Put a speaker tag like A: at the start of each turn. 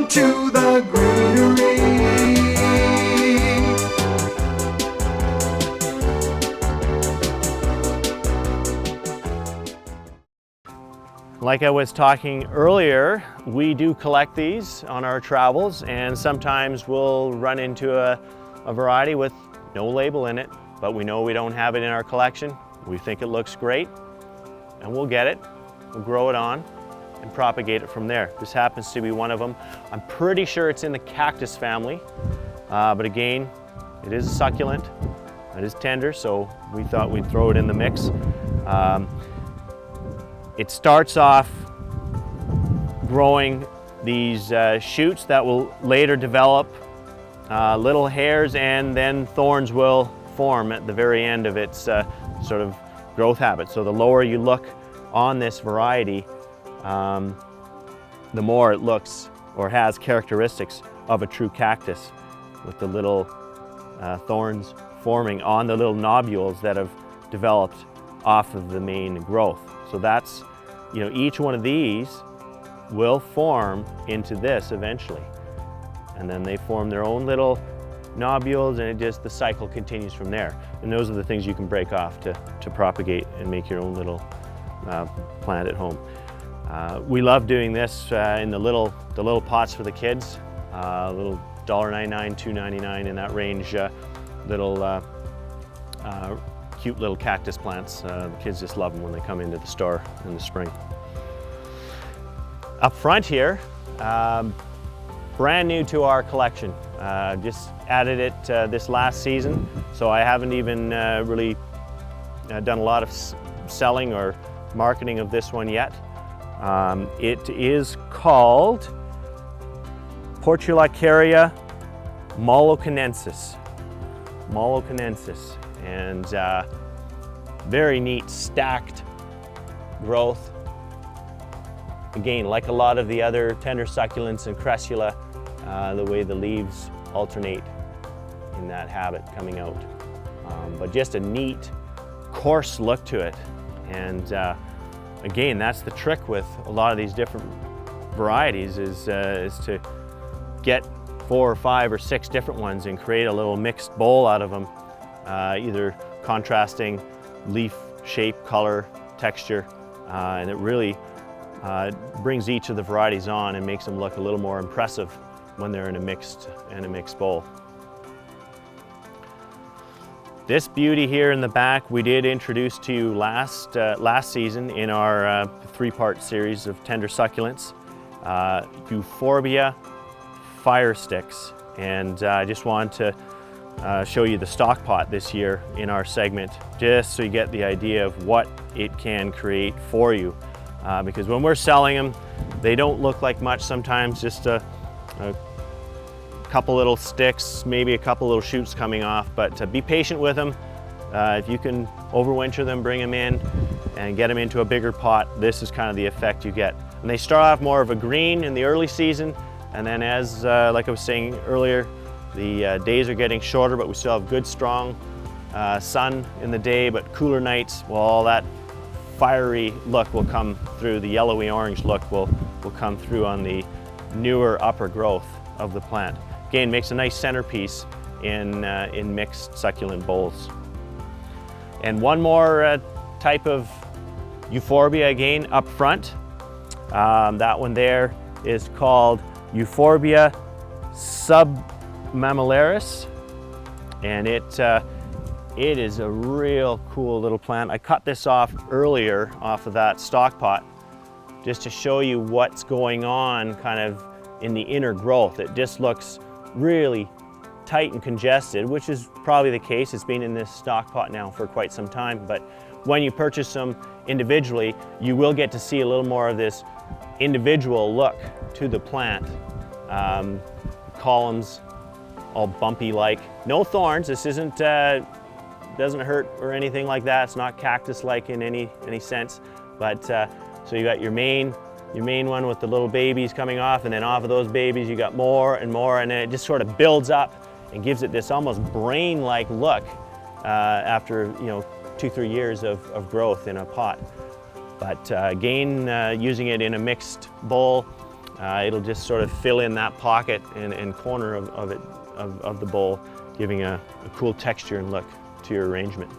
A: to the greenery.
B: Like I was talking earlier, we do collect these on our travels, and sometimes we'll run into a variety with no label in it, but we know we don't have it in our collection. We think it looks great, and we'll get it, we'll grow it on, and propagate it from there. This happens to be one of them. I'm pretty sure it's in the cactus family, but again, it is a succulent, it is tender, so we thought we'd throw it in the mix. It starts off growing these shoots that will later develop little hairs, and then thorns will form at the very end of its sort of growth habit. So the lower you look on this variety, the more it looks or has characteristics of a true cactus, with the little thorns forming on the little nodules that have developed off of the main growth. So that's, you know, each one of these will form into this eventually. And then they form their own little nodules, and the cycle continues from there. And those are the things you can break off to propagate and make your own little plant at home. We love doing this in the little pots for the kids, little $1.99, $2.99 in that range, little cute little cactus plants. The kids just love them when they come into the store in the spring. Up front here, brand new to our collection. Just added it this last season, so I haven't even really done a lot of selling or marketing of this one yet. It is called Portulacaria mollocanensis. And very neat stacked growth. Again, like a lot of the other tender succulents and cressula, the way the leaves alternate in that habit coming out. But just a neat, coarse look to it. And again, that's the trick with a lot of these different varieties is to get 4 or 5 or 6 different ones and create a little mixed bowl out of them. Either contrasting leaf shape, color, texture, and it really brings each of the varieties on and makes them look a little more impressive when they're in a mixed bowl. This beauty here in the back we did introduce to you last season in our 3-part series of tender succulents, Euphorbia fire sticks, and I just wanted to show you the stock pot this year in our segment, just so you get the idea of what it can create for you. Because when we're selling them, they don't look like much sometimes, just a couple little sticks, maybe a couple little shoots coming off, but be patient with them. If you can overwinter them, bring them in and get them into a bigger pot, this is kind of the effect you get. And they start off more of a green in the early season, and then as, like I was saying earlier, the days are getting shorter, but we still have good, strong sun in the day, but cooler nights, well, all that fiery look will come through, the yellowy orange look will come through on the newer upper growth of the plant. Again, makes a nice centerpiece in mixed succulent bowls. And one more type of Euphorbia again up front. That one there is called Euphorbia submammillaris, and it is a real cool little plant. I cut this off earlier off of that stock pot just to show you what's going on kind of in the inner growth. It just looks really tight and congested, which is probably the case. It's been in this stock pot now for quite some time, but when you purchase them individually, you will get to see a little more of this individual look to the plant. Columns all bumpy like. No thorns. This isn't doesn't hurt or anything like that. It's not cactus-like in any sense. But so you got your main one with the little babies coming off, and then off of those babies you got more and more, and then it just sort of builds up and gives it this almost brain-like look after 2-3 years of growth in a pot. But again, using it in a mixed bowl, It'll just sort of fill in that pocket and corner of the bowl, giving a cool texture and look to your arrangement.